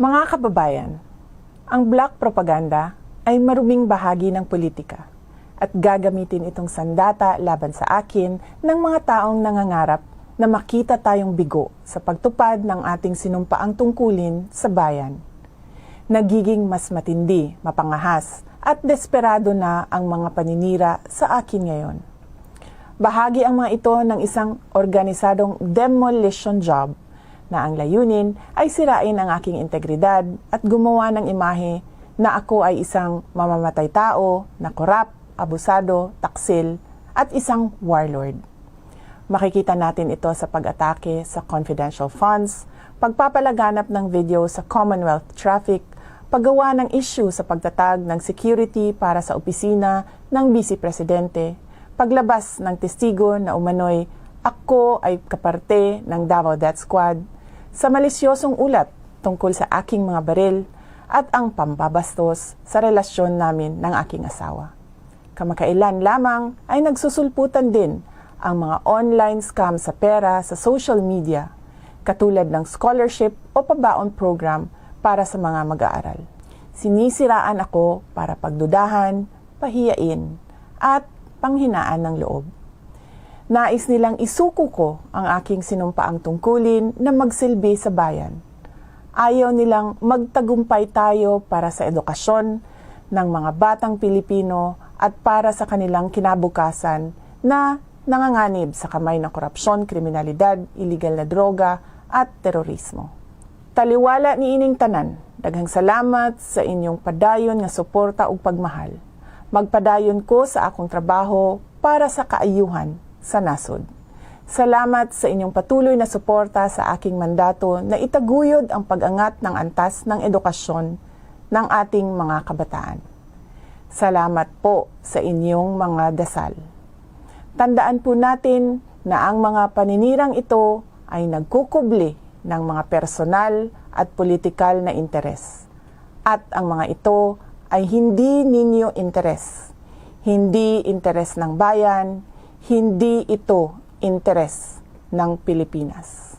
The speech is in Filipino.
Mga kababayan, ang black propaganda ay maruming bahagi ng politika at gagamitin itong sandata laban sa akin ng mga taong nangangarap na makita tayong bigo sa pagtupad ng ating sinumpaang tungkulin sa bayan. Nagiging mas matindi, mapangahas at desperado na ang mga paninira sa akin ngayon. Bahagi ang mga ito ng isang organisadong demolition job na ang layunin ay sirain ang aking integridad at gumawa ng imahe na ako ay isang mamamatay tao na korap, abusado, taksil at isang warlord. Makikita natin ito sa pag-atake sa confidential funds, pagpapalaganap ng video sa Commonwealth traffic, paggawa ng issue sa pagtatag ng security para sa opisina ng Vice Presidente, paglabas ng testigo na umano'y ako ay kaparte ng Davao Death Squad, sa malisyosong ulat tungkol sa aking mga baril at ang pambabastos sa relasyon namin ng aking asawa. Kamakailan lamang ay nagsusulputan din ang mga online scam sa pera sa social media, katulad ng scholarship o pabaon program para sa mga mag-aaral. Sinisiraan ako para pagdudahan, pahiyain, at panghinaan ng loob. Nais nilang isuko ko ang aking sinumpaang tungkulin na magsilbi sa bayan. Ayaw nilang magtagumpay tayo para sa edukasyon ng mga batang Pilipino at para sa kanilang kinabukasan na nanganganib sa kamay ng korupsyon, kriminalidad, iligal na droga at terorismo. Taliwala ni ining tanan, daghang salamat sa inyong padayon nga suporta ug pagmahal. Magpadayon ko sa akong trabaho para sa kaayuhan sa nasod. Salamat sa inyong patuloy na suporta sa aking mandato na itaguyod ang pag-angat ng antas ng edukasyon ng ating mga kabataan. Salamat po sa inyong mga dasal. Tandaan po natin na ang mga paninirang ito ay nagkukubli ng mga personal at politikal na interes. At ang mga ito ay hindi ninyo interes. Hindi interes ng bayan, hindi ito interes ng Pilipinas.